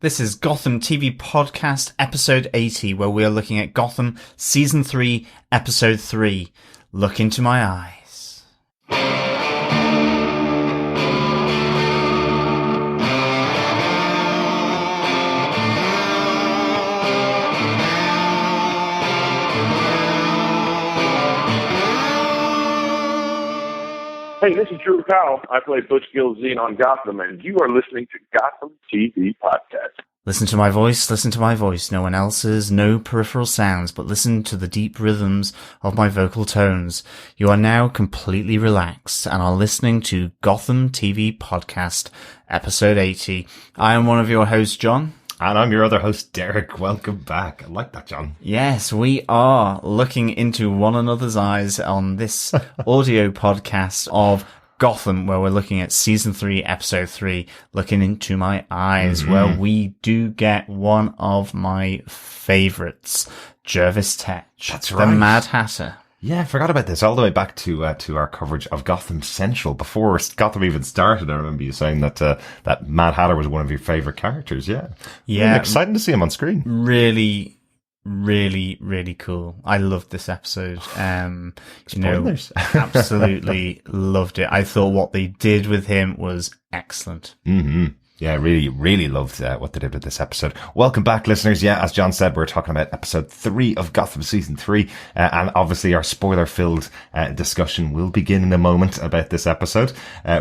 This is Gotham TV Podcast, Episode 80, where we are looking at Gotham Season 3, Episode 3, Look Into My Eyes. Hey, this is Drew Powell. I play Butch Gilzine on Gotham, and you are listening to Gotham TV Podcast. Listen to my voice, no one else's, no peripheral sounds, but listen to the deep rhythms of my vocal tones. You are now completely relaxed and are listening to Gotham TV Podcast, Episode 80. I am one of your hosts, John. And I'm your other host, Derek. Welcome back. I like that, John. Yes, we are looking into one another's eyes on this audio podcast of Gotham, where we're looking at Season 3, Episode 3, Looking Into My Eyes, where we do get one of my favourites, Jervis Tetch. That's right. The Mad Hatter. Yeah, I forgot about this all the way back to our coverage of Gotham Central. Before Gotham even started, I remember you saying that that Mad Hatter was one of your favourite characters. Yeah. Yeah. Really exciting to see him on screen. Really cool. I loved this episode. Spoilers. Absolutely loved it. I thought what they did with him was excellent. Mm-hmm. Yeah, really loved what they did with this episode. Welcome back, listeners. Yeah, as John said, we're talking about episode 3 of Gotham Season 3. And obviously our spoiler-filled discussion will begin in a moment about this episode.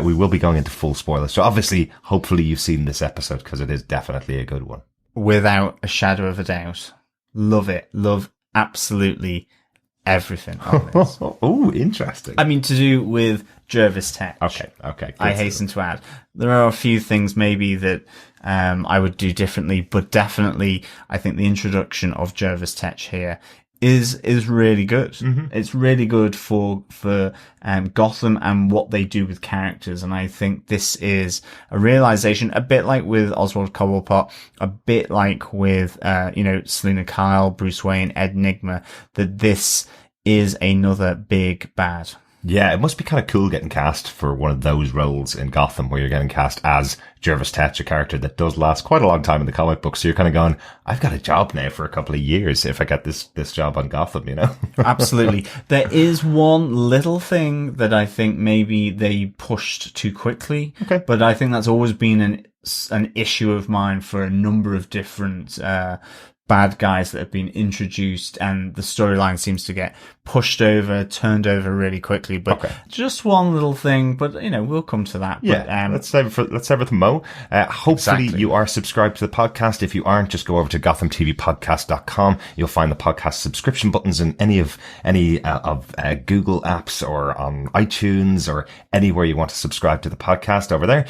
We will be going into full spoilers. So obviously, hopefully you've seen this episode because it is definitely a good one. Without a shadow of a doubt. Love it. Love absolutely everything on this. Oh, interesting. I mean, to do with Jervis Tetch. Okay. I hasten to add. There are a few things maybe that I would do differently, but definitely I think the introduction of Jervis Tetch here is really good. Mm-hmm. It's really good for Gotham and what they do with characters. And I think this is a realization, a bit like with Oswald Cobblepot, a bit like with, Selina Kyle, Bruce Wayne, Ed Nigma, that this is another big bad. Yeah, it must be kind of cool getting cast for one of those roles in Gotham where you're getting cast as Jervis Tetch, a character that does last quite a long time in the comic book. So you're kind of going, I've got a job now for a couple of years if I get this job on Gotham, you know? Absolutely. There is one little thing that I think maybe they pushed too quickly. Okay. But I think that's always been an issue of mine for a number of different bad guys that have been introduced, and the storyline seems to get turned over really quickly. But just one little thing, but we'll come to that. Yeah, let's save it for Mo. Hopefully exactly. You are subscribed to the podcast. If you aren't, just go over to GothamTVPodcast.com. You'll find the podcast subscription buttons in any of Google apps or on iTunes or anywhere you want to subscribe to the podcast over there.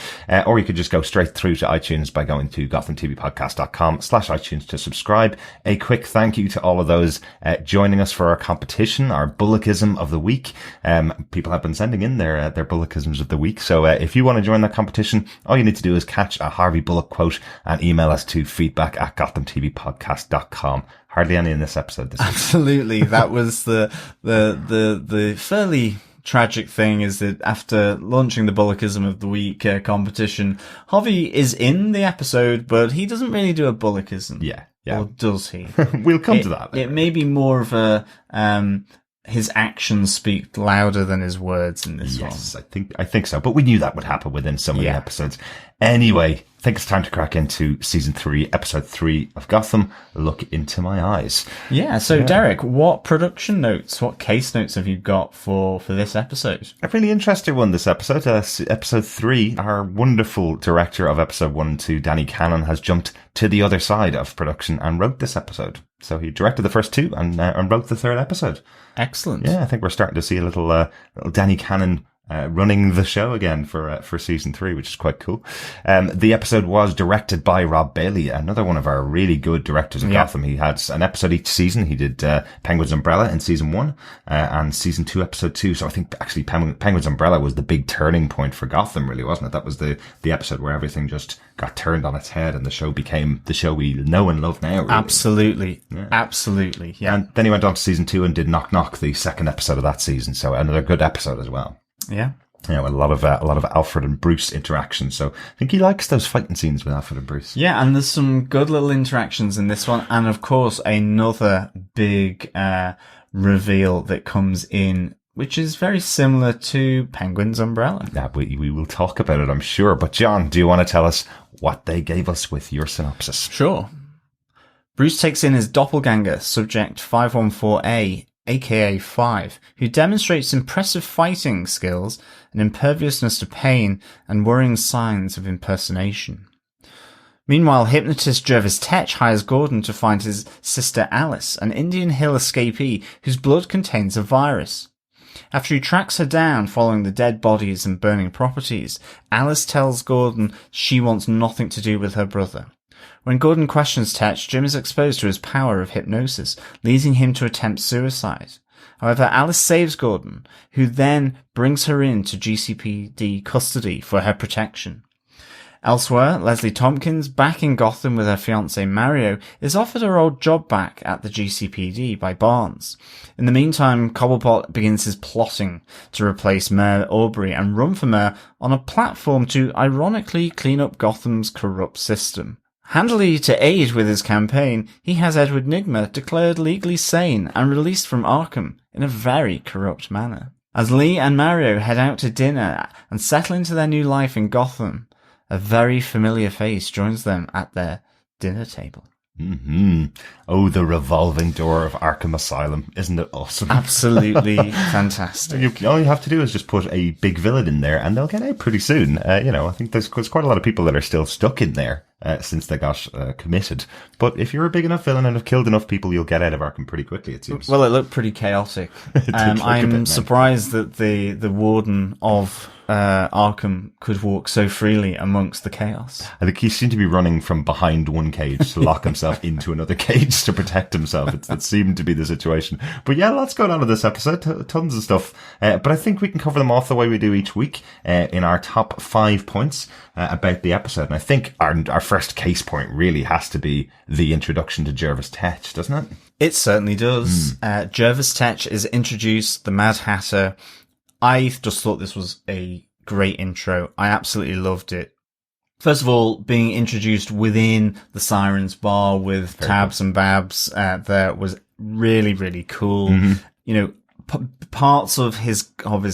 Or you could just go straight through to iTunes by going to GothamTVPodcast.com/iTunes to subscribe. A quick thank you to all of those joining us for our competition, our Bullockism of the week. People have been sending in their Bullockisms of the week. So if you want to join that competition, all you need to do is catch a Harvey Bullock quote and email us to feedback@GothamTVPodcast.com. Hardly any in this episode this week. Absolutely. That was the fairly tragic thing is that after launching the Bullockism of the Week competition, Harvey is in the episode, but he doesn't really do a Bullockism. Yeah. Or does he? We'll come to that. It may be more of a his actions speak louder than his words in this one. Yes, I think so. But we knew that would happen within so many episodes. Anyway, I think it's time to crack into Season 3, Episode 3 of Gotham, Look Into My Eyes. Yeah, so Derek, what production notes, what case notes have you got for this episode? A really interesting one this episode. Episode 3, our wonderful director of Episode 1 and 2, Danny Cannon, has jumped to the other side of production and wrote this episode. So he directed the first 2 and wrote the 3rd episode. Excellent. Yeah, I think we're starting to see a little Danny Cannon running the show again for Season 3, which is quite cool. The episode was directed by Rob Bailey, another one of our really good directors in Gotham. He had an episode each season. He did Penguin's Umbrella in Season 1 and Season 2, Episode 2. So I think actually Penguin's Umbrella was the big turning point for Gotham, really, wasn't it? That was the episode where everything just got turned on its head and the show became the show we know and love now, really. Absolutely. Yeah. And then he went on to Season 2 and did Knock Knock, the 2nd episode of that season. So another good episode as well. Yeah. A lot of Alfred and Bruce interaction. So I think he likes those fighting scenes with Alfred and Bruce. Yeah, and there's some good little interactions in this one, and of course another big reveal that comes in, which is very similar to Penguin's umbrella. Yeah, we will talk about it, I'm sure. But John, do you want to tell us what they gave us with your synopsis? Sure. Bruce takes in his doppelganger, Subject 514A, aka 5, who demonstrates impressive fighting skills, an imperviousness to pain, and worrying signs of impersonation. Meanwhile, hypnotist Jervis Tetch hires Gordon to find his sister Alice, an Indian Hill escapee whose blood contains a virus. After he tracks her down following the dead bodies and burning properties, Alice tells Gordon she wants nothing to do with her brother. When Gordon questions Tetch, Jim is exposed to his power of hypnosis, leading him to attempt suicide. However, Alice saves Gordon, who then brings her into GCPD custody for her protection. Elsewhere, Leslie Tompkins, back in Gotham with her fiancé Mario, is offered her old job back at the GCPD by Barnes. In the meantime, Cobblepot begins his plotting to replace Mayor Aubrey and run for mayor on a platform to ironically clean up Gotham's corrupt system. Handily to aid with his campaign, he has Edward Nygma declared legally sane and released from Arkham in a very corrupt manner. As Lee and Mario head out to dinner and settle into their new life in Gotham, a very familiar face joins them at their dinner table. Mm-hmm. Oh, the revolving door of Arkham Asylum. Isn't it awesome? Absolutely fantastic. All you have to do is just put a big villain in there and they'll get out pretty soon. I think there's quite a lot of people that are still stuck in there since they got committed. But if you're a big enough villain and have killed enough people, you'll get out of Arkham pretty quickly, it seems. Well, it looked pretty chaotic. I'm surprised that the warden of Arkham could walk so freely amongst the chaos. I think he seemed to be running from behind one cage to lock himself into another cage to protect himself. That seemed to be the situation. But yeah, lots going on in this episode. Tons of stuff. But I think we can cover them off the way we do each week in our top 5 points about the episode. And I think our first case point really has to be the introduction to Jervis Tetch, doesn't it? It certainly does. Jervis Tetch is introduced, the Mad Hatter. I just thought this was a great intro. I absolutely loved it. First of all, being introduced within the Sirens bar with Tabs and Babs there was really, really cool. Mm-hmm. Parts of his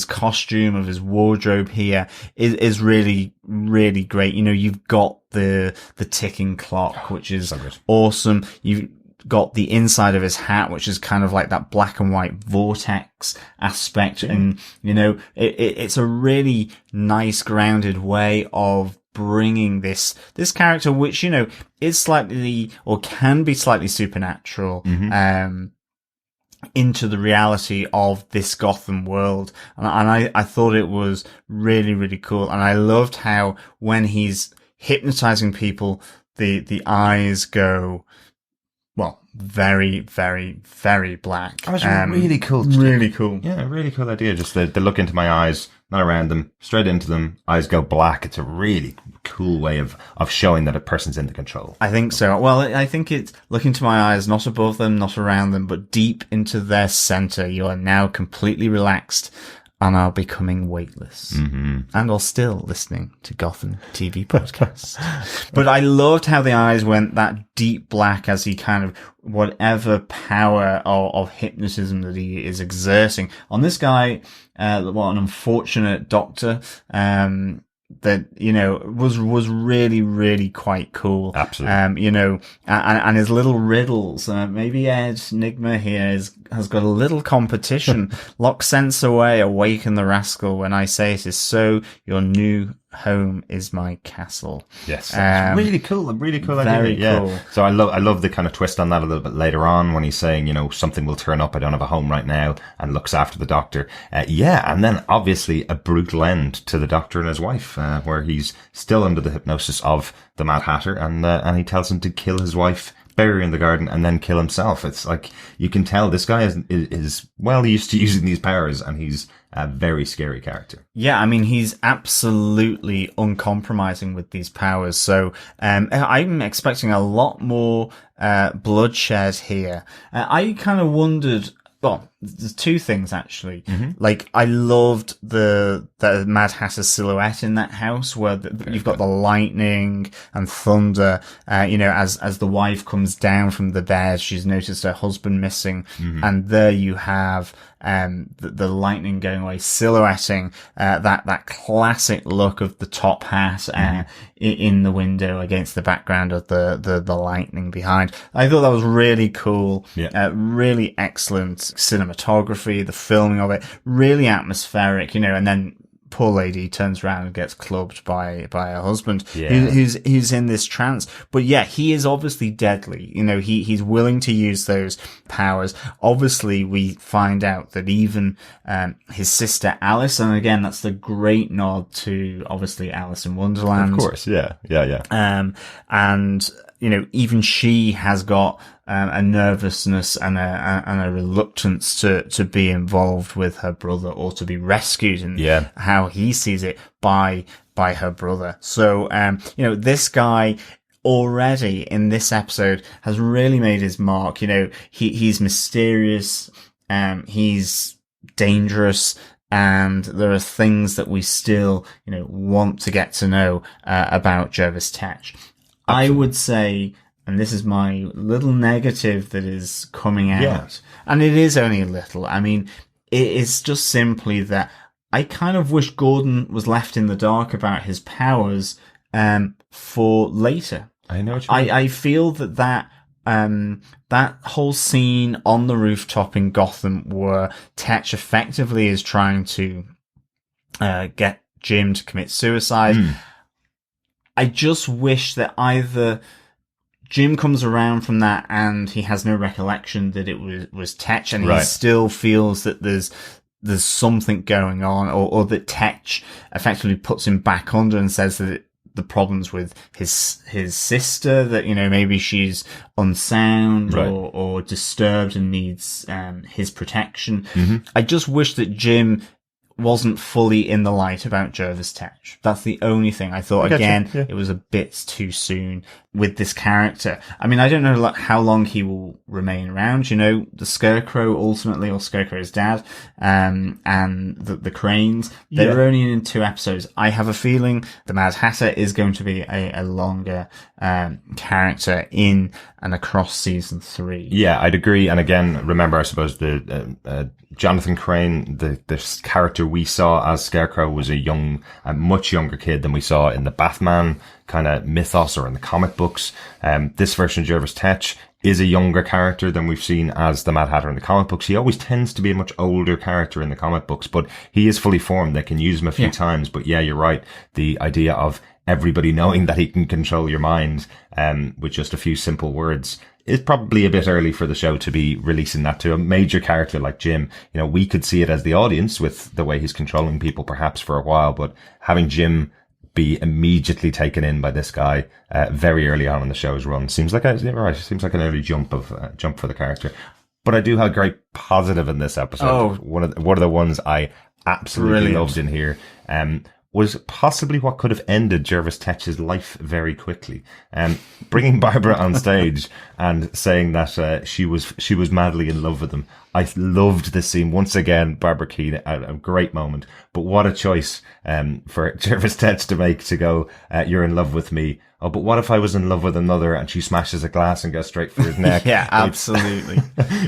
costume, of his wardrobe here is really, really great. You've got the ticking clock, which is awesome. You've got the inside of his hat, which is kind of like that black and white vortex aspect. Yeah. And, it's a really nice grounded way of bringing this character, which, is slightly or can be slightly supernatural, into the reality of this Gotham world. And I thought it was really, really cool. And I loved how when he's hypnotizing people, the eyes go, well, very, very, very black. That was really cool. Really cool. Yeah, really cool idea. Just the look into my eyes, not around them, straight into them, eyes go black. It's a really cool way of showing that a person's into control. I think so. Well, I think it's look into my eyes, not above them, not around them, but deep into their center. You are now completely relaxed and are becoming weightless. Mm-hmm. And are still listening to Gotham TV podcast. But I loved how the eyes went that deep black as he kind of, whatever power of hypnotism that he is exerting on this guy, what an unfortunate doctor, that, was really, really quite cool. Absolutely. And his little riddles. Maybe Ed Nygma here has got a little competition. Lock sense away, awaken the rascal. When I say it is so, your new home is my castle. Yes. Really cool. A really cool idea. Very yeah. cool. So I love the kind of twist on that a little bit later on when he's saying, something will turn up. I don't have a home right now, and looks after the doctor. And then obviously a brutal end to the doctor and his wife, where he's still under the hypnosis of the Mad Hatter, and he tells him to kill his wife, bury her in the garden, and then kill himself. It's like, you can tell this guy is well used to using these powers, and he's a very scary character. Yeah, I mean, he's absolutely uncompromising with these powers. So I'm expecting a lot more bloodshed here. I kind of wondered, well, there's two things actually. Mm-hmm. Like, I loved the Mad Hatter silhouette in that house where you've got the lightning and thunder, as the wife comes down from the bed, she's noticed her husband missing. Mm-hmm. And there you have, the lightning going away, silhouetting, that classic look of the top hat, in the window against the background of the lightning behind. I thought that was really cool. Yeah. Really excellent cinematography, the filming of it, really atmospheric, and then poor lady turns around and gets clubbed by her husband, who's in this trance. But yeah, he is obviously deadly. He's willing to use those powers. Obviously, we find out that even his sister Alice, and again, that's the great nod to obviously Alice in Wonderland. Of course, yeah. And even she has got a nervousness and a reluctance to be involved with her brother or to be rescued, and how he sees it by her brother. So, this guy already in this episode has really made his mark. He's mysterious, he's dangerous, and there are things that we still, want to get to know about Jervis Tetch. I would say, and this is my little negative that is coming out, and it is only a little. I mean, it is just simply that I kind of wish Gordon was left in the dark about his powers for later. I know what you mean. I feel that whole scene on the rooftop in Gotham where Tetch effectively is trying to get Jim to commit suicide. I just wish that either Jim comes around from that and he has no recollection that it was Tetch, and he still feels that there's something going on, or that Tetch effectively puts him back under and says that the problems with his sister, that, maybe she's unsound or disturbed and needs his protection. I just wish that Jim wasn't fully in the light about Jervis Tetch. That's the only thing. I thought, it was a bit too soon with this character. I mean, I don't know how long he will remain around. The Scarecrow ultimately, or Scarecrow's dad, and the Cranes, they were only in 2 episodes. I have a feeling the Mad Hatter is going to be a longer character in and across season 3. Yeah, I'd agree. And again, remember, I suppose the Jonathan Crane, this character we saw as Scarecrow, was a much younger kid than we saw in the Batman kind of mythos or in the comic books. This version of Jervis Tetch is a younger character than we've seen as the Mad Hatter in the comic books. He always tends to be a much older character in the comic books, but he is fully formed. They can use him a few times. But yeah, you're right. The idea of everybody knowing that he can control your mind with just a few simple words is probably a bit early for the show to be releasing that to a major character like Jim. We could see it as the audience with the way he's controlling people perhaps for a while, but having Jim be immediately taken in by this guy very early on in the show's run seems like an early jump for the character. But I do have a great positive in this episode. One of the ones I absolutely loved in here was possibly what could have ended Jervis Tetch's life very quickly. Bringing Barbara on stage and saying that she was madly in love with him. I loved this scene. Once again, Barbara Keane, a great moment. But what a choice for Jervis Tetch to make, to go, you're in love with me. Oh, but what if I was in love with another? And she smashes a glass and goes straight for his neck. Yeah, absolutely.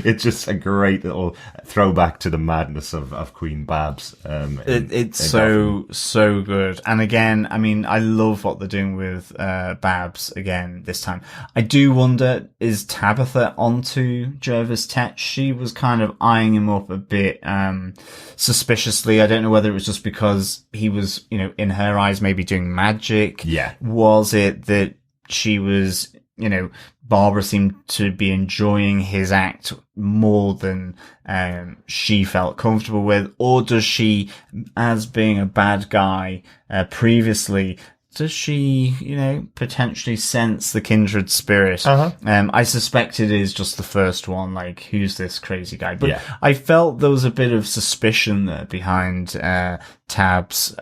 It's just a great little throwback to the madness of Queen Babs. It's so good. And again, I mean, I love what they're doing with Babs again this time. I do wonder, is Tabitha onto Jervis Tetch? She was kind of eyeing him up a bit suspiciously. I don't know whether it was just because he was, in her eyes, maybe doing magic. Yeah. Was it that she was, Barbara seemed to be enjoying his act more than she felt comfortable with? Or does she, as being a bad guy previously, does she, potentially sense the kindred spirit? I suspect it is just the first one, like, who's this crazy guy? But I felt there was a bit of suspicion there behind Tab's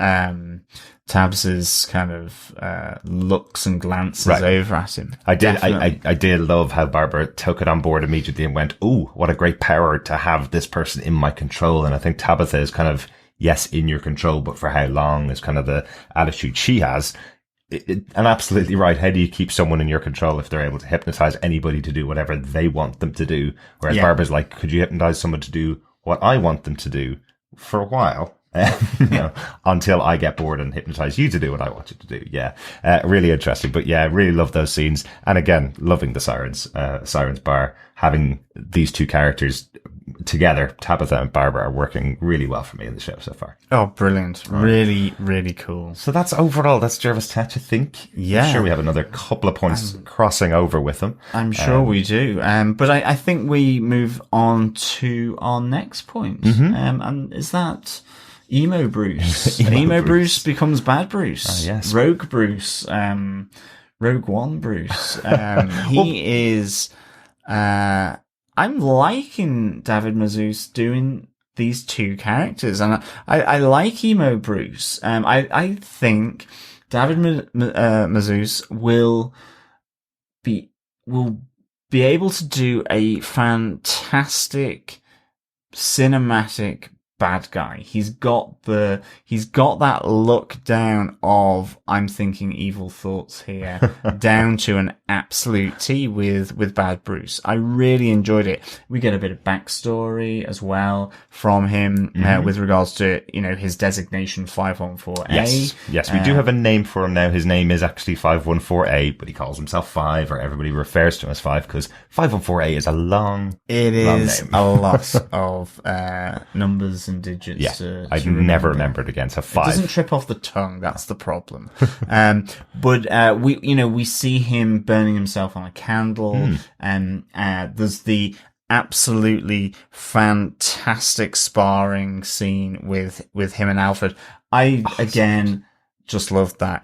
Tabbs's kind of looks and glances over at him. I did love how Barbara took it on board immediately and went, "Ooh, what a great power to have this person in my control." And I think Tabitha is kind of, yes, in your control, but for how long is kind of the attitude she has. And absolutely right. How do you keep someone in your control if they're able to hypnotize anybody to do whatever they want them to do? Whereas Barbara's like, could you hypnotize someone to do what I want them to do for a while? Until I get bored and hypnotize you to do what I want you to do. Yeah. Really interesting. But yeah, really love those scenes. And again, loving the Sirens Bar, having these two characters together, Tabitha and Barbara, are working really well for me in the show so far. Oh, brilliant. Right. Really, really cool. So that's Jervis Tetch, I think. Yeah. I'm sure we have another couple of points crossing over with them. I'm sure we do. But I think we move on to our next point. And is that Emo Bruce? Emo Bruce becomes Bad Bruce. Yes. Rogue Bruce. Rogue One Bruce. He is, I'm liking David Mazouz doing these two characters, and I like Emo Bruce. I think David Mazouz will be able to do a fantastic cinematic bad guy. He's got that look down of I'm thinking evil thoughts here down to an absolute T with Bad Bruce. I really enjoyed it. We get a bit of backstory as well from him with regards to, his designation 514A. Yes, we do have a name for him now. His name is actually 514A, but he calls himself 5, or everybody refers to him as 5, because 514A is a long name. A lot of numbers and digits. Yeah, I'd never remembered again. So 5. It doesn't trip off the tongue. That's the problem. But we see him burning himself on a candle, and there's the absolutely fantastic sparring scene with him and Alfred. Again just loved that.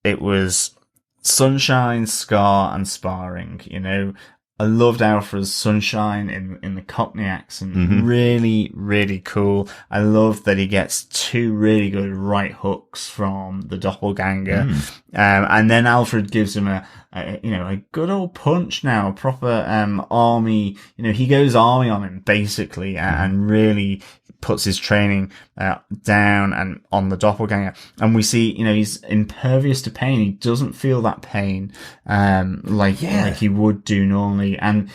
It was sunshine, scar, and sparring. I loved Alfred's sunshine in the Cockney accent. Really, really cool. I love that he gets two really good right hooks from the doppelganger. And then Alfred gives him a good old punch now, a proper, army, he goes army on him basically, and really puts his training down and on the doppelganger. And we see, he's impervious to pain. He doesn't feel that pain like he would do normally. And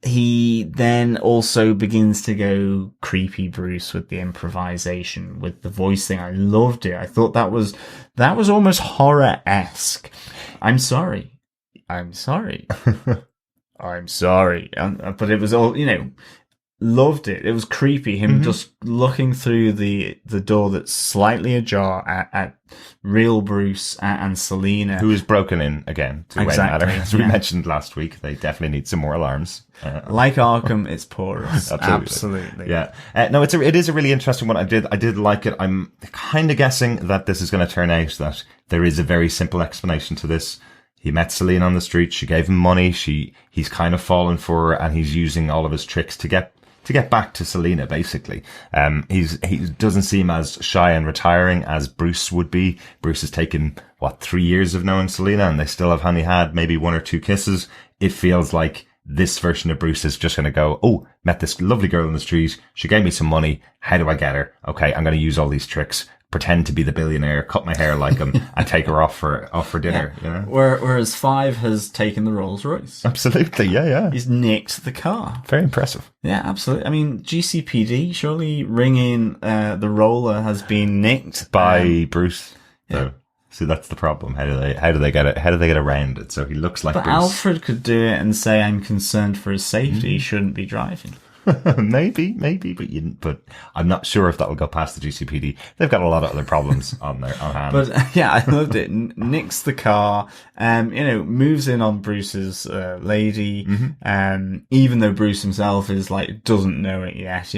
he then also begins to go creepy Bruce with the improvisation, with the voice thing. I loved it. I thought that was almost horror-esque. I'm sorry. I'm sorry. But it was all, loved it. It was creepy. Him just looking through the door that's slightly ajar at real Bruce and Selina, who is broken in again to exactly. matter. As we mentioned last week, they definitely need some more alarms. Like Arkham, it's porous. Absolutely. Yeah. No, it is a really interesting one. I did like it. I'm kind of guessing that this is going to turn out that there is a very simple explanation to this. He met Selina on the street. She gave him money. He's kind of fallen for her, and he's using all of his tricks to get back to Selina, basically. He doesn't seem as shy and retiring as Bruce would be. Bruce has taken, 3 years of knowing Selina, and they still have only had maybe 1 or 2 kisses. It feels like this version of Bruce is just going to go, oh, met this lovely girl in the street. She gave me some money. How do I get her? Okay, I'm going to use all these tricks, pretend to be the billionaire, cut my hair like him, and take her off for dinner. Yeah. Whereas 5 has taken the Rolls Royce. Absolutely, yeah. He's nicked the car. Very impressive. Yeah, absolutely. I mean, GCPD, surely ringing the roller has been nicked by Bruce. Yeah. So that's the problem. How do they get it? How do they get around it? So he looks like But Bruce. Alfred could do it and say, I'm concerned for his safety. He shouldn't be driving. maybe, but I'm not sure if that will go past the GCPD. They've got a lot of other problems on hand. But yeah, I loved it. Nicks the car, moves in on Bruce's lady, even though Bruce himself is doesn't know it yet,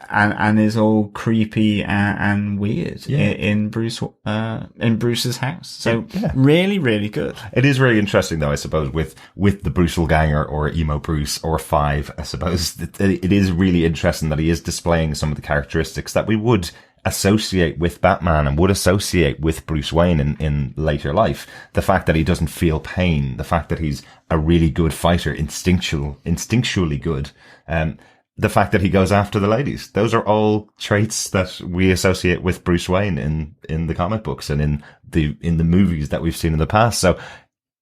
and is all creepy and weird in Bruce's house. So really, really good. It is really interesting though, I suppose, with the Bruce Ganger or Emo Bruce or 5, I suppose. it is really interesting that he is displaying some of the characteristics that we would associate with Batman and would associate with Bruce Wayne in later life. The fact that he doesn't feel pain, the fact that he's a really good fighter, instinctually good, the fact that he goes after the ladies. Those are all traits that we associate with Bruce Wayne in the comic books and in the movies that we've seen in the past. So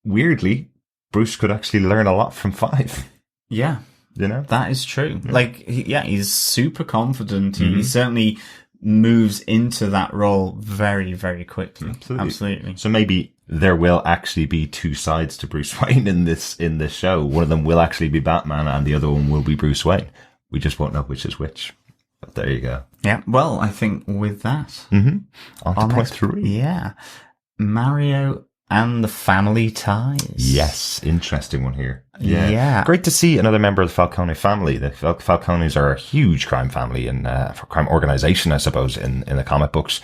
weirdly, Bruce could actually learn a lot from Five. Yeah. You know? That is true. Yeah. He's super confident. He certainly moves into that role very, very quickly. Absolutely. So maybe there will actually be two sides to Bruce Wayne in this show. One of them will actually be Batman and the other one will be Bruce Wayne. We just won't know which is which. But there you go. Yeah. Well, I think with that. On to point 3. Yeah. Mario and the family ties. Yes. Interesting one here. Yeah. Great to see another member of the Falcone family. The Falcones are a huge crime family and crime organization, I suppose, in the comic books.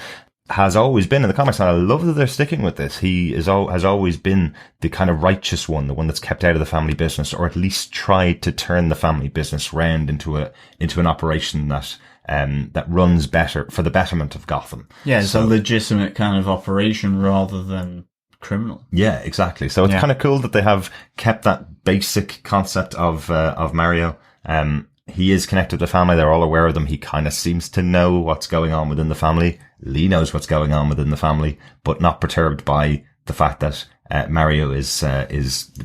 Has always been in the comics, and I love that they're sticking with this. He has always been the kind of righteous one, the one that's kept out of the family business, or at least tried to turn the family business round into an operation that runs better for the betterment of Gotham. Yeah, it's a legitimate kind of operation rather than criminal. Yeah, exactly. So it's kind of cool that they have kept that basic concept of Mario. He is connected to the family. They're all aware of them. He kind of seems to know what's going on within the family. Lee knows what's going on within the family, but not perturbed by the fact that Mario is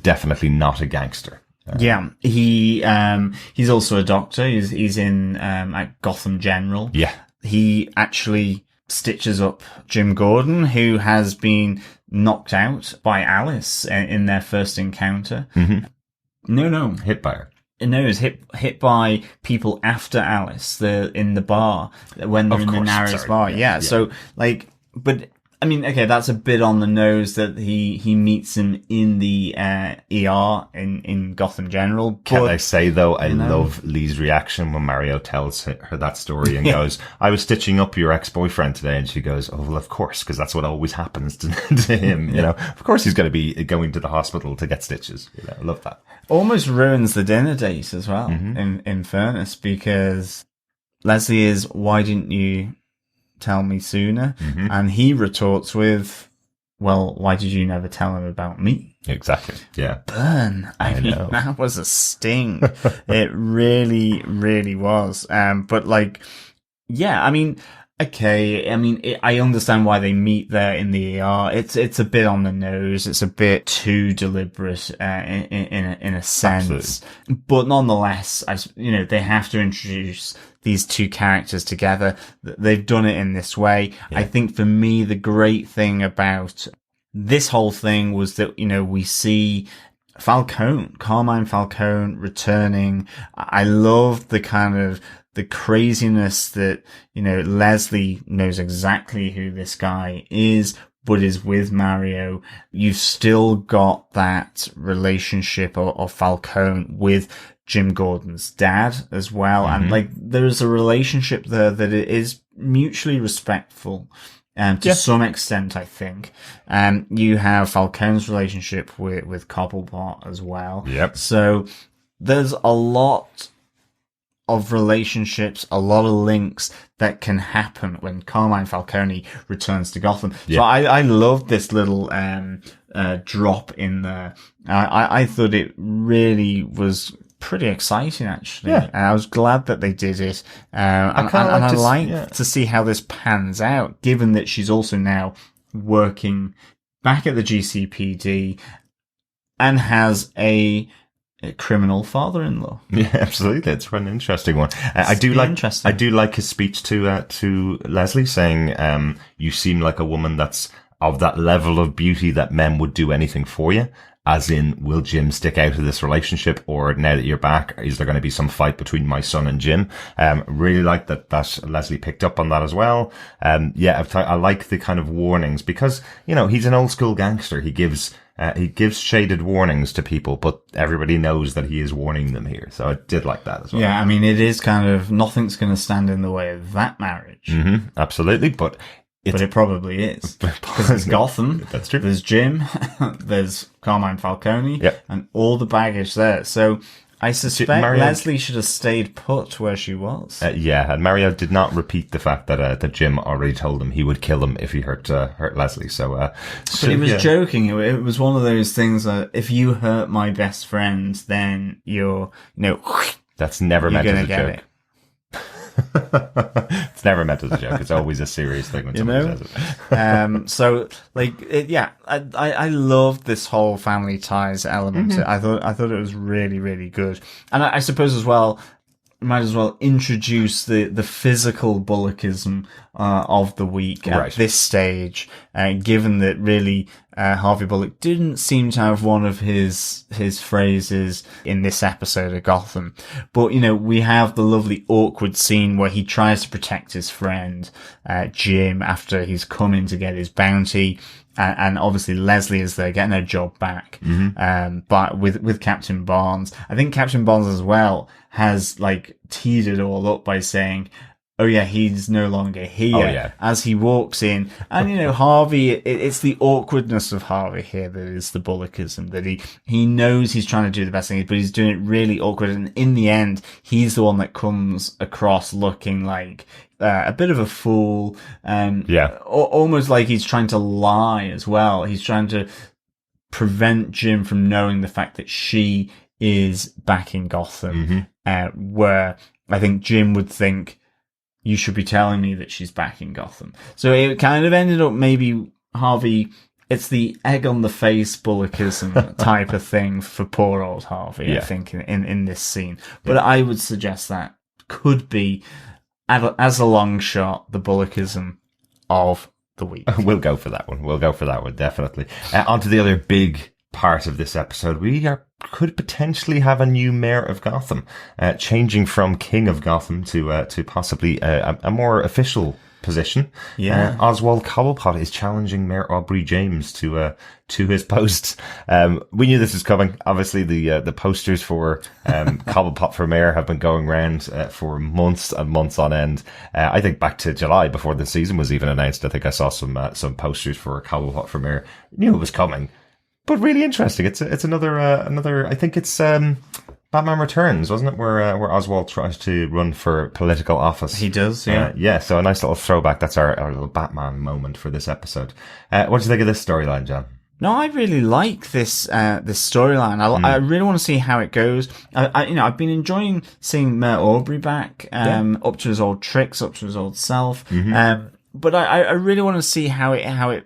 definitely not a gangster. Yeah, he's also a doctor. He's in at Gotham General. Yeah, he actually stitches up Jim Gordon, who has been knocked out by Alice in their first encounter. No, hit by her. No, it was hit by people after Alice, in the bar, when they're in the Narrows bar. Yeah. So, but, I mean, okay, that's a bit on the nose that he meets him in the, ER in Gotham General. Can I say though, I love Lee's reaction when Mario tells her that story and goes, I was stitching up your ex-boyfriend today. And she goes, oh, well, of course, because that's what always happens to him. You know, of course he's going to be going to the hospital to get stitches. You know, I love that. Almost ruins the dinner date as well, in fairness, because Leslie is, why didn't you tell me sooner? And he retorts with, well, why did you never tell him about me? Exactly. Yeah. Burn. I mean, that was a sting. It really, really was. But yeah, I mean, okay, I mean, I understand why they meet there in the ER. It's a bit on the nose. It's a bit too deliberate, in a sense. Absolutely. But nonetheless, they have to introduce these two characters together. They've done it in this way. Yeah. I think for me, the great thing about this whole thing was that, we see Carmine Falcone returning. I love the kind of the craziness that, Leslie knows exactly who this guy is, but is with Mario. You've still got that relationship of Falcone with Jim Gordon's dad as well. And there's a relationship there that is mutually respectful. To some extent, I think. You have Falcone's relationship with Cobblepot as well. Yep. So there's a lot of relationships, a lot of links that can happen when Carmine Falcone returns to Gotham. Yeah. So I love this little drop in there. I thought it really was pretty exciting, actually. Yeah. And I was glad that they did it. I like to see how this pans out, given that she's also now working back at the GCPD and has a criminal father-in-law. Yeah, absolutely. It's an interesting one. I do like his speech to Leslie saying, you seem like a woman that's of that level of beauty that men would do anything for you. As in, will Jim stick out of this relationship, or now that you're back, is there going to be some fight between my son and Jim? Really like that Leslie picked up on that as well. I like the kind of warnings because, he's an old school gangster. He gives shaded warnings to people, but everybody knows that he is warning them here. So I did like that as well. Yeah, I mean, it is kind of, nothing's going to stand in the way of that marriage. Absolutely, but it probably is. Because there's Gotham. That's true. There's Jim. There's Carmine Falcone. Yep. And all the baggage there. So I suspect Mario, Leslie should have stayed put where she was. And Mario did not repeat the fact that Jim already told him he would kill him if he hurt Leslie. But he was joking. It was one of those things that if you hurt my best friend, then you're, that's never meant as a joke. It. It's never meant as a joke. It's always a serious thing when somebody says it. So I loved this whole family ties element. I thought it was really, really good. And I suppose as well, might as well introduce the physical Bullockism of the week at this stage, given that really Harvey Bullock didn't seem to have one of his phrases in this episode of Gotham. But, we have the lovely awkward scene where he tries to protect his friend, Jim, after he's come in to get his bounty. And obviously Leslie is there getting her job back. But with Captain Barnes, I think Captain Barnes as well has teed it all up by saying, oh yeah, he's no longer here, as he walks in. And, Harvey, it's the awkwardness of Harvey here that is the Bullockism, that he knows he's trying to do the best thing, but he's doing it really awkward. And in the end, he's the one that comes across looking like a bit of a fool. Almost like he's trying to lie as well. He's trying to prevent Jim from knowing the fact that she is back in Gotham, where I think Jim would think, you should be telling me that she's back in Gotham. So it kind of ended up maybe Harvey, it's the egg on the face Bullockism type of thing for poor old Harvey, I think, in this scene. But I would suggest that could be, as a long shot, the Bullockism of the week. We'll go for that one, definitely. On to the other big part of this episode. We could potentially have a new mayor of Gotham, changing from King of Gotham to possibly a more official position. Oswald Cobblepot is challenging Mayor Aubrey James to his post. We knew this was coming. Obviously, the posters for Cobblepot for mayor have been going around for months and months on end. I think back to July before the season was even announced. I think I saw some posters for Cobblepot for mayor. Knew it was coming. But really interesting. It's another. I think it's Batman Returns, wasn't it? Where Oswald tries to run for political office. He does, yeah. So a nice little throwback. That's our little Batman moment for this episode. What do you think of this storyline, John? No, I really like this storyline. I really want to see how it goes. I've been enjoying seeing Mayor Aubrey back, up to his old tricks, up to his old self. But I really want to see how it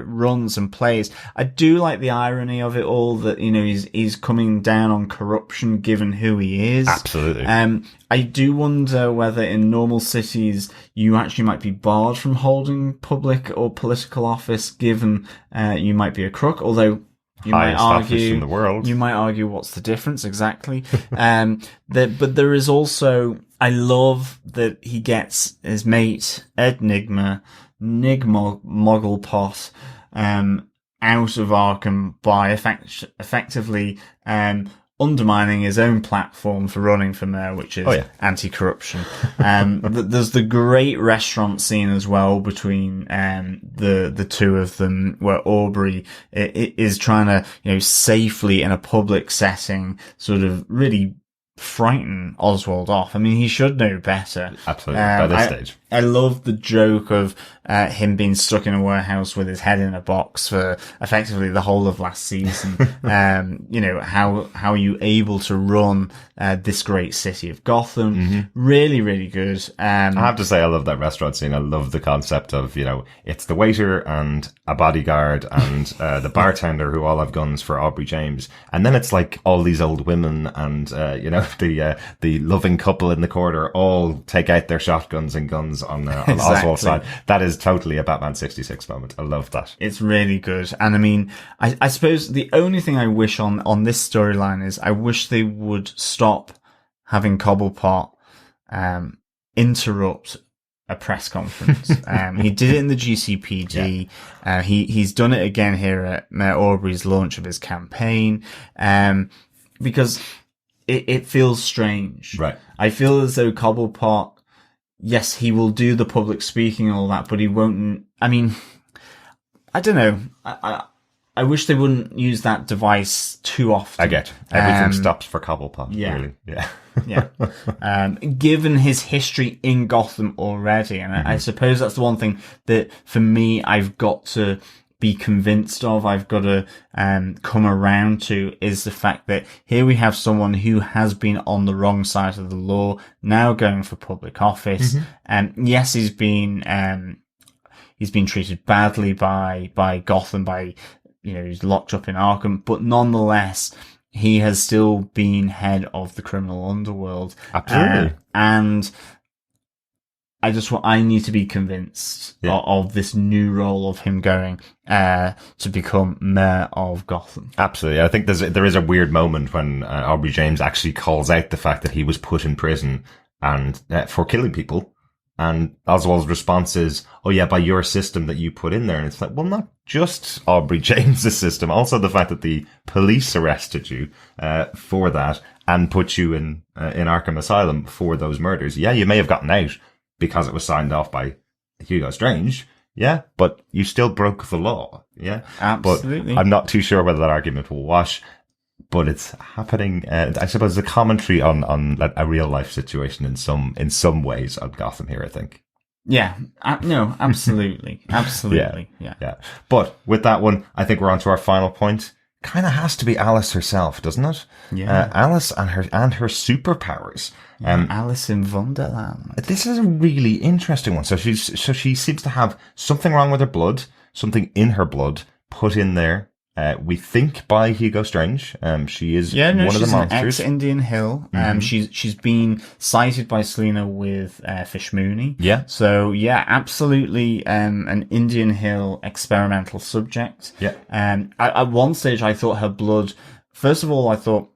runs and plays. I do like the irony of it all, that, he's coming down on corruption given who he is. Absolutely. I do wonder whether in normal cities you actually might be barred from holding public or political office given you might be a crook, although you might argue in the world. You might argue what's the difference exactly. But there is also, I love that he gets his mate Ed Nigma Mugglepot out of Arkham by effectively undermining his own platform for running for mayor, which is anti-corruption. There's the great restaurant scene as well between the two of them, where Aubrey is trying to, safely in a public setting sort of really frighten Oswald off. I mean, he should know better. Absolutely, by this stage. I love the joke of him being stuck in a warehouse with his head in a box for effectively the whole of last season. How are you able to run this great city of Gotham? Really, really good. I have to say, I love that restaurant scene. I love the concept of, it's the waiter and a bodyguard and the bartender who all have guns for Aubrey James. And then it's like all these old women and, the loving couple in the corner all take out their shotguns and guns on exactly. Oswald's side. That is totally a Batman 66 moment. I love that. It's really good. And I mean, I suppose the only thing I wish on this storyline is I wish they would stop having Cobblepot interrupt a press conference. He did it in the GCPD. Yeah. He's done it again here at Mayor Aubrey's launch of his campaign. Because it feels strange. Right. I feel as though Cobblepot, yes, he will do the public speaking and all that, but he won't. I mean, I don't know. I I wish they wouldn't use that device too often. I get everything stops for Cobblepot. Yeah. Really. Yeah. Yeah. Given his history in Gotham already, and I suppose that's the one thing that for me I've got to be convinced of, I've got to come around to, is the fact that here we have someone who has been on the wrong side of the law, now going for public office. And yes, he's been treated badly by Gotham, he's locked up in Arkham, but nonetheless, he has still been head of the criminal underworld. Absolutely. And I need to be convinced of this new role of him going to become mayor of Gotham. Absolutely. I think there is a weird moment when Aubrey James actually calls out the fact that he was put in prison and for killing people. And Oswald's response is, oh yeah, by your system that you put in there. And it's like, well, not just Aubrey James's system, also the fact that the police arrested you for that and put you in Arkham Asylum for those murders. Yeah, you may have gotten out because it was signed off by Hugo Strange. Yeah, but you still broke the law. Yeah, absolutely. But I'm not too sure whether that argument will wash. But it's happening. I suppose a commentary on a real life situation in some ways on Gotham here, I think. Yeah, no, absolutely, absolutely, yeah. But with that one, I think we're on to our final point. Kind of has to be Alice herself, doesn't it? Yeah, Alice and her superpowers. Alice in Wonderland. This is a really interesting one. So she seems to have something wrong with her blood, something in her blood put in there. We think by Hugo Strange. She is one of the monsters. She's Indian Hill. She's been cited by Selina with Fish Mooney. Yeah. So yeah, absolutely. An Indian Hill experimental subject. Yeah. At one stage, I thought her blood. First of all, I thought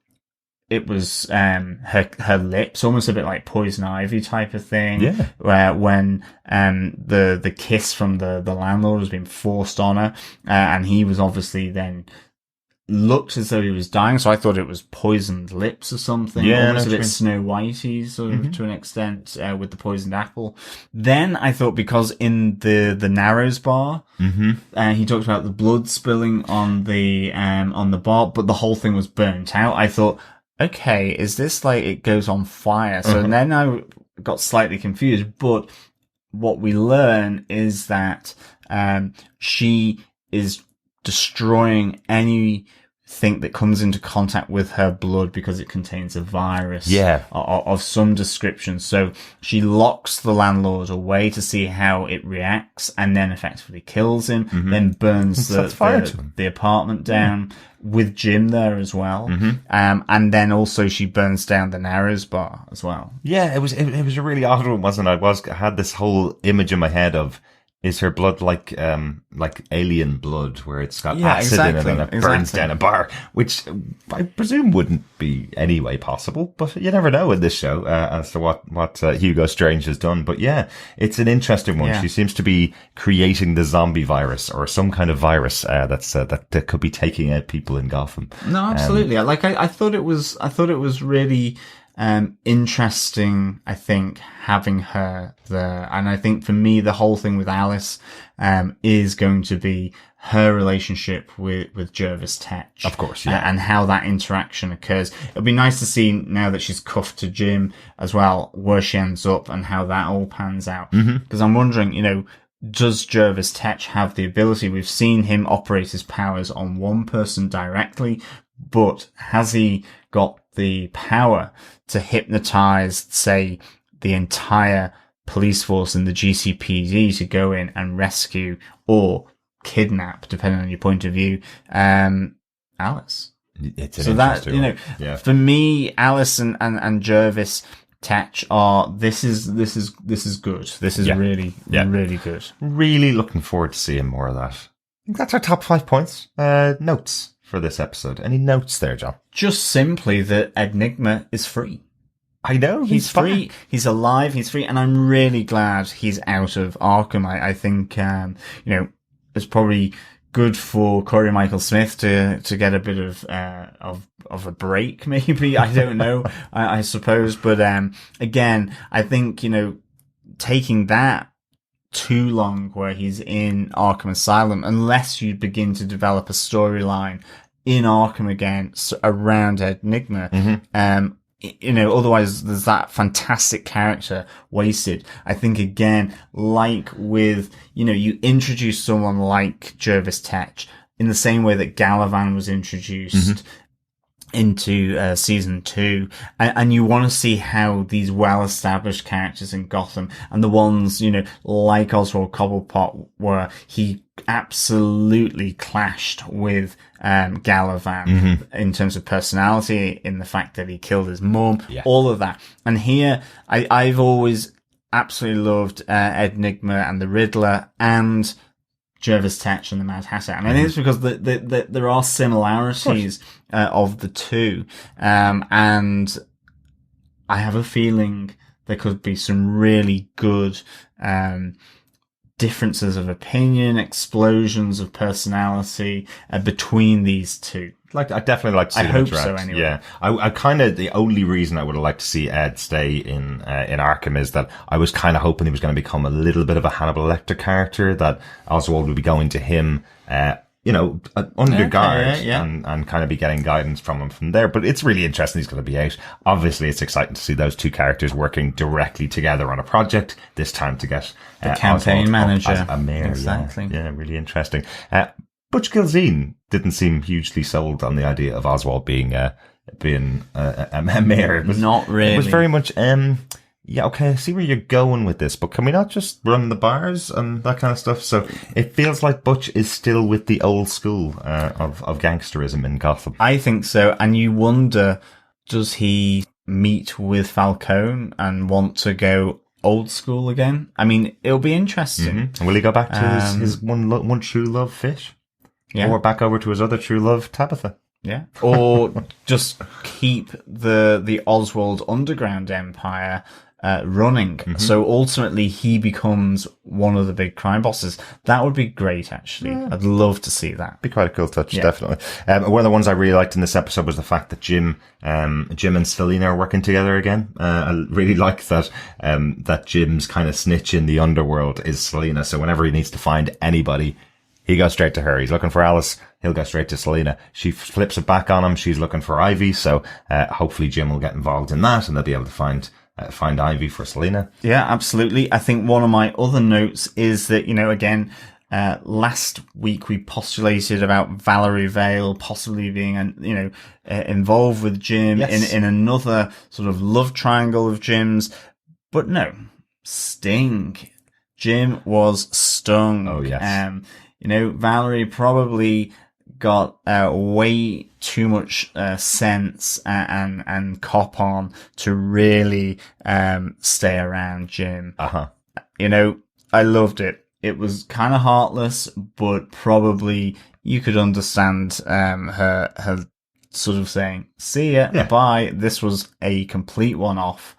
it was her lips, almost a bit like Poison Ivy type of thing. Yeah. Where when the kiss from the landlord was being forced on her, and he was obviously then looked as though he was dying, so I thought it was poisoned lips or something. Yeah, almost a bit Snow Whitey sort of to an extent with the poisoned apple. Then I thought, because in the Narrows bar, he talked about the blood spilling on the bar, but the whole thing was burnt out. I thought, okay, is this like it goes on fire? So then I got slightly confused, but what we learn is that she is destroying anything that comes into contact with her blood because it contains a virus of some description. So she locks the landlord away to see how it reacts and then effectively kills him, then burns the apartment down with Jim there as well. And then also she burns down the Narrows bar as well. Yeah, it was a really odd one, wasn't it? I had this whole image in my head of, is her blood like alien blood, where it's got acid in it and it burns down a bar, which I presume wouldn't be anyway possible, but you never know in this show as to what Hugo Strange has done. But yeah, it's an interesting one. Yeah. She seems to be creating the zombie virus or some kind of virus that could be taking out people in Gotham. No, absolutely. I thought it was really interesting, I think, having her there. And I think for me, the whole thing with Alice, is going to be her relationship with Jervis Tetch. Of course, yeah. And how that interaction occurs. It'll be nice to see, now that she's cuffed to Jim as well, where she ends up and how that all pans out. Because I'm wondering, does Jervis Tetch have the ability? We've seen him operate his powers on one person directly, but has he got the power to hypnotize, say, the entire police force in the GCPD to go in and rescue or kidnap, depending on your point of view, Alice? It's an interesting one. For me, Alice and Jervis Tetch this is good. This is really good. Really looking forward to seeing more of that. I think that's our top 5 points. Notes for this episode. Any notes there, John? Just simply that Enigma is free. I know, he's free. He's alive. He's free, and I'm really glad he's out of Arkham. I think it's probably good for Corey Michael Smith to get a bit of a break, maybe. I don't know. I suppose, but again, I think taking that too long where he's in Arkham Asylum unless you begin to develop a storyline in Arkham again around Enigma. Otherwise there's that fantastic character wasted. I think again, like with, you introduce someone like Jervis Tetch in the same way that Galavan was introduced into season 2, and you want to see how these well-established characters in Gotham and the ones, like Oswald Cobblepot, where he absolutely clashed with Galavan in terms of personality, in the fact that he killed his mum, all of that. And here, I've always absolutely loved Enigma and the Riddler and Jervis Tetch and the Mad Hatter. And I think it's because there are similarities of the two. And I have a feeling there could be some really good differences of opinion, explosions of personality between these two. I definitely like to see them hope interact. so anyway. Yeah. I kind of, the only reason I would have liked to see Ed stay in Arkham is that I was kind of hoping he was going to become a little bit of a Hannibal Lecter character, that Oswald would be going to him, under guard and kind of be getting guidance from him from there. But it's really interesting he's going to be out. Obviously, it's exciting to see those two characters working directly together on a project, this time to get the campaign Oswald manager. as a mayor. Exactly. Yeah, really interesting. Butch Gilzean didn't seem hugely sold on the idea of Oswald being a mayor. It was, not really. It was very much, okay, I see where you're going with this, but can we not just run the bars and that kind of stuff? So it feels like Butch is still with the old school of gangsterism in Gotham. I think so. And you wonder, does he meet with Falcone and want to go old school again? I mean, it'll be interesting. And will he go back to his one true love, Fish? Yeah. Or back over to his other true love, Tabitha? Yeah. Or just keep the Oswald Underground Empire running. So ultimately he becomes one of the big crime bosses. That would be great, actually. Yeah. I'd love to see that. Be quite a cool touch, definitely. One of the ones I really liked in this episode was the fact that Jim and Selina are working together again. I really like that, that Jim's kind of snitch in the underworld is Selina. So whenever he needs to find anybody, he goes straight to her. He's looking for Alice. He'll go straight to Selina. She flips it back on him. She's looking for Ivy. So, hopefully Jim will get involved in that and they'll be able to find Ivy for Selina. Yeah, absolutely. I think one of my other notes is that, again, last week we postulated about Valerie Vale possibly being, involved with Jim in another sort of love triangle of Jim's. But no, Sting. Jim was stung. Oh, yes. Valerie probably got way too much sense and cop on to really stay around Jim. I loved it. It was kind of heartless, but probably you could understand her sort of saying, "See ya, bye." This was a complete one-off.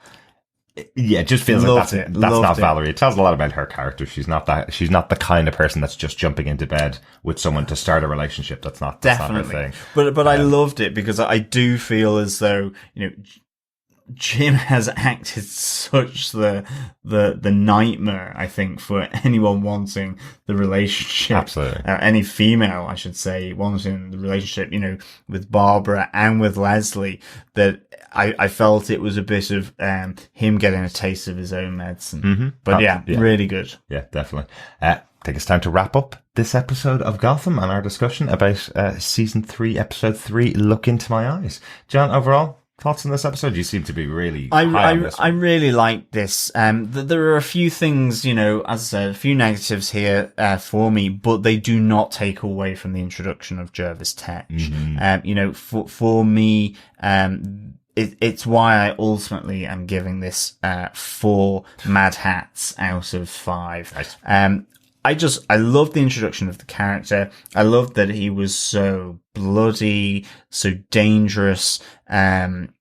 Yeah, it just feels like that's not Valerie. It tells a lot about her character. She's not the kind of person that's just jumping into bed with someone to start a relationship. That's not her thing. But I loved it because I do feel as though, Jim has acted such the nightmare, I think, for anyone wanting the relationship. Absolutely. Any female, I should say, wanting the relationship, with Barbara and with Leslie, that I felt it was a bit of him getting a taste of his own medicine. But really good. Yeah, definitely. I think it's time to wrap up this episode of Gotham and our discussion about season 3, episode 3, Look Into My Eyes. John, overall, thoughts on this episode? You seem to be really high on this one. I really like this. There are a few things, as I said, a few negatives here for me, but they do not take away from the introduction of Jervis Tetch. For me, it's why I ultimately am giving this 4 Mad Hats out of 5. Nice. I love the introduction of the character. I love that he was so bloody, so dangerous, and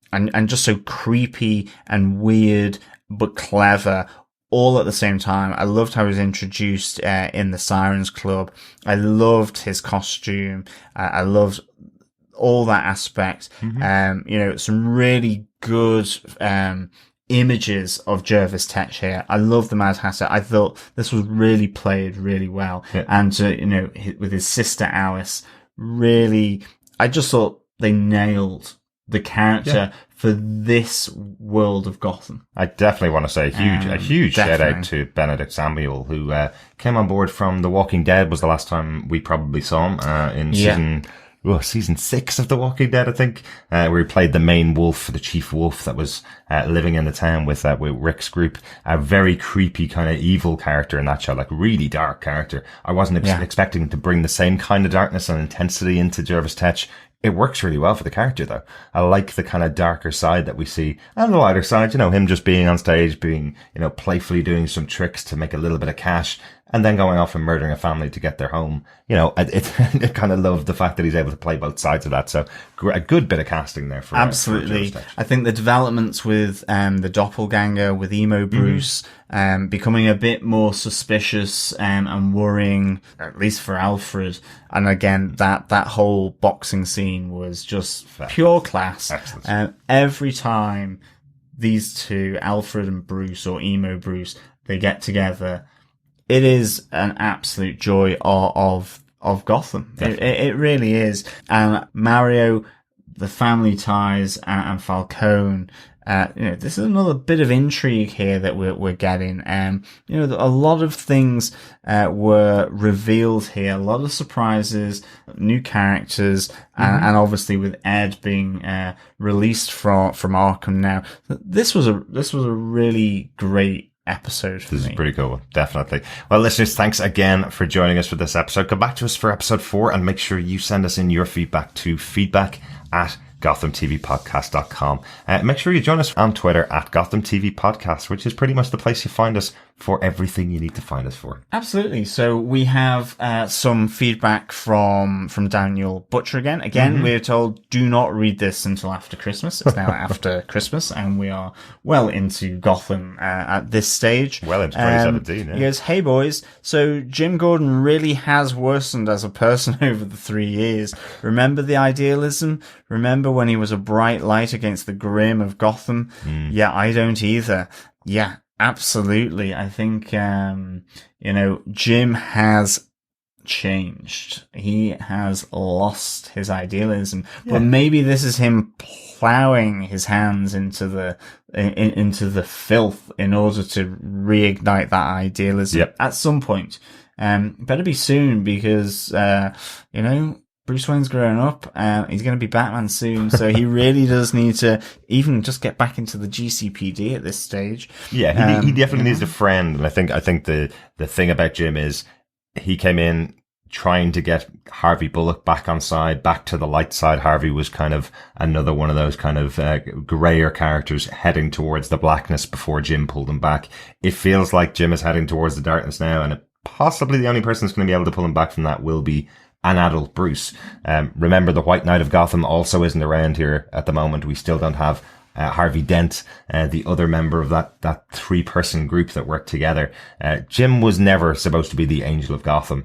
just so creepy and weird, but clever, all at the same time. I loved how he was introduced, in the Sirens Club. I loved his costume. I loved all that aspect. Some really good, images of Jervis Tetch here. I love the Mad Hatter. I thought this was really played really well. Yeah. And, with his sister Alice, really, I just thought they nailed the character for this world of Gotham. I definitely want to say a huge shout definitely. out to Benedict Samuel, who came on board from The Walking Dead. Was the last time we probably saw him in season 6 of The Walking Dead, I think, where he played the main wolf, the chief wolf that was living in the town with Rick's group. A very creepy kind of evil character in that show, like really dark character. I wasn't expecting to bring the same kind of darkness and intensity into Jervis Tetch. It works really well for the character, though. I like the kind of darker side that we see, and the lighter side, him just being on stage, being, playfully doing some tricks to make a little bit of cash, and then going off and murdering a family to get their home. I kind of love the fact that he's able to play both sides of that. So a good bit of casting there for absolutely. For I think the developments with the doppelganger, with emo Bruce, becoming a bit more suspicious and worrying, at least for Alfred. And again, that whole boxing scene was just pure class. Every time these two, Alfred and Bruce, or emo Bruce, they get together, it is an absolute joy of Gotham. It really is. And Mario, the family ties, and Falcone, this is another bit of intrigue here that we're getting. A lot of things were revealed here, a lot of surprises, new characters, and obviously with Ed being released from Arkham now, this was a really great episode for me. This is pretty cool, definitely. Well, listeners, thanks again for joining us for this episode. Come back to us for episode 4 and make sure you send us in your feedback to feedback@GothamTVPodcast.com. Make sure you join us on Twitter @GothamTVPodcast, which is pretty much the place you find us for everything you need to find us for. Absolutely. So we have some feedback from Daniel Butcher again. We're told do not read this until after Christmas. It's now after Christmas, and we are well into Gotham at this stage. Well into 2017. He goes, "Hey boys, so Jim Gordon really has worsened as a person over the 3 years. Remember the idealism? Remember when he was a bright light against the grim of Gotham? Yeah, I don't either. Yeah, absolutely. I think, Jim has changed. He has lost his idealism, but maybe this is him plowing his hands into the filth in order to reignite that idealism at some point. Better be soon, because, Bruce Wayne's growing up. He's going to be Batman soon, so he really does need to even just get back into the GCPD at this stage. Yeah, he definitely needs a friend, and I think the thing about Jim is he came in trying to get Harvey Bullock back on side, back to the light side. Harvey was kind of another one of those kind of grayer characters heading towards the blackness before Jim pulled him back. It feels like Jim is heading towards the darkness now, and possibly the only person that's going to be able to pull him back from that will be an adult Bruce. Remember, the White Knight of Gotham also isn't around here at the moment. We still don't have Harvey Dent, the other member of that 3-person group that worked together. Jim was never supposed to be the Angel of Gotham.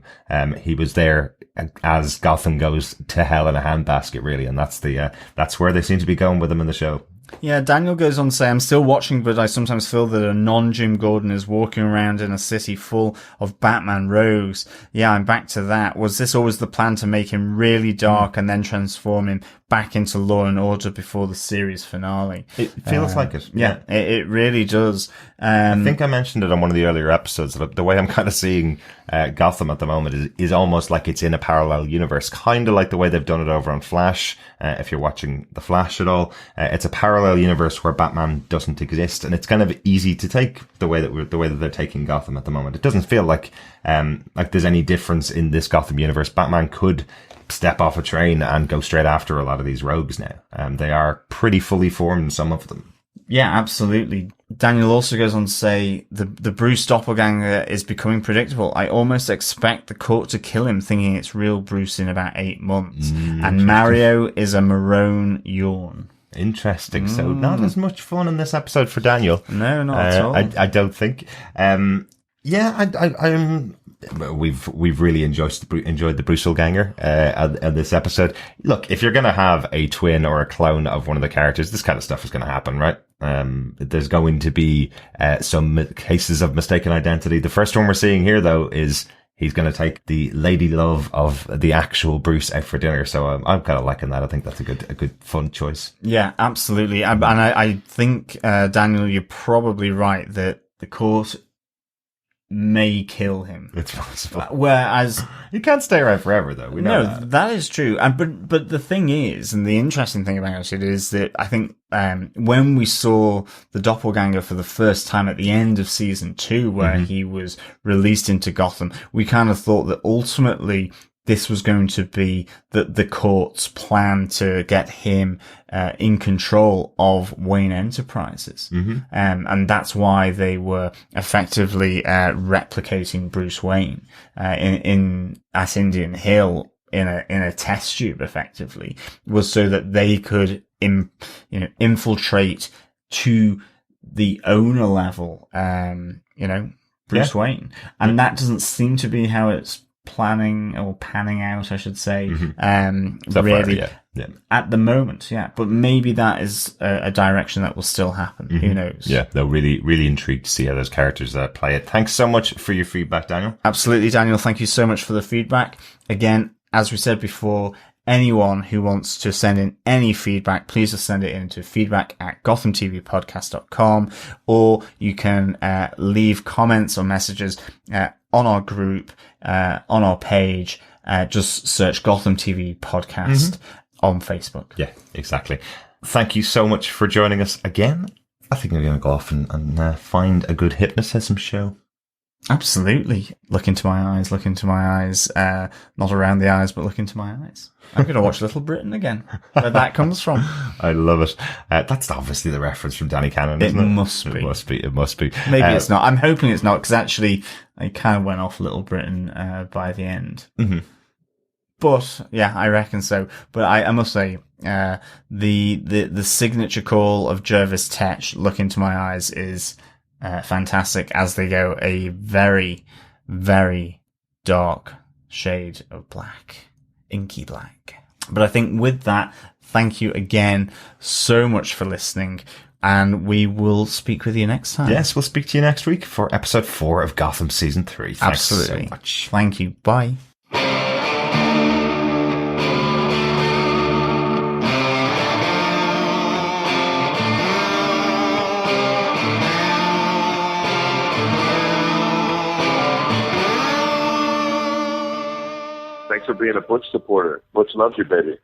He was there as Gotham goes to hell in a handbasket, really, and that's where they seem to be going with him in the show. Yeah, Daniel goes on to say, "I'm still watching, but I sometimes feel that a non-Jim Gordon is walking around in a city full of Batman rogues." Yeah, I'm back to that. Was this always the plan, to make him really dark and then transform him back into Law and Order before the series finale? It feels like it. Yeah, it really does. I think I mentioned it on one of the earlier episodes, that the way I'm kind of seeing Gotham at the moment is almost like it's in a parallel universe, kind of like the way they've done it over on Flash. If you're watching The Flash at all, it's a parallel universe where Batman doesn't exist, and it's kind of easy to take the way that they're taking Gotham at the moment. It doesn't feel like there's any difference in this Gotham universe. Batman could step off a train and go straight after a lot of these rogues now. They are pretty fully formed, some of them. Yeah, absolutely. Daniel also goes on to say the Bruce doppelganger is becoming predictable. I almost expect the court to kill him, thinking it's real Bruce in about 8 months. And Mario is a Marone yawn. Interesting. So not as much fun in this episode for Daniel. No, not at all. I don't think. we've really enjoyed the Bruce Ganger at this episode. Look, if you're going to have a twin or a clone of one of the characters, this kind of stuff is going to happen, right? There's going to be some cases of mistaken identity. The first one we're seeing here, though, is he's going to take the lady love of the actual Bruce out for dinner. So I'm kind of liking that. I think that's a good fun choice. Yeah, absolutely. And I think, Daniel, you're probably right that the court may kill him. It's possible. Whereas you can't stay around forever, though. We know that is true. And but the thing is, and the interesting thing about it is that I think when we saw the doppelganger for the first time at the end of season 2, where he was released into Gotham, we kind of thought that ultimately this was going to be the court's plan to get him in control of Wayne Enterprises. And that's why they were effectively replicating Bruce Wayne at Indian Hill in a test tube, effectively, was so that they could infiltrate to the owner level, Bruce Wayne. And that doesn't seem to be how it's panning out, I should say, really at the moment. Yeah. But maybe that is a direction that will still happen. Who knows? Yeah. They're really intrigued to see how those characters play it. Thanks so much for your feedback, Daniel. Absolutely, Daniel. Thank you so much for the feedback. Again, as we said before, anyone who wants to send in any feedback, please just send it in to feedback@gothamtvpodcast.com, or you can leave comments or messages on our group, on our page. Just search Gotham TV Podcast on Facebook. Yeah, exactly. Thank you so much for joining us again. I think I'm going to go off and find a good hypnotism show. Absolutely. Look into my eyes. Not around the eyes, but look into my eyes. I'm going to watch Little Britain again, where that comes from. I love it. That's obviously the reference from Danny Cannon, isn't it? It must be. Maybe it's not. I'm hoping it's not, because actually I kind of went off Little Britain by the end. But yeah, I reckon so. But I must say, the signature call of Jervis Tetch, "Look into my eyes," is fantastic, as they go a very, very dark shade of black, inky black. But I think with that, thank you again so much for listening, and we will speak with you next time. Yes, we'll speak to you next week for episode 4 of Gotham season 3. Thanks Absolutely. so much. Thank you. Bye. Thanks for being a Butch supporter. Butch loves you, baby.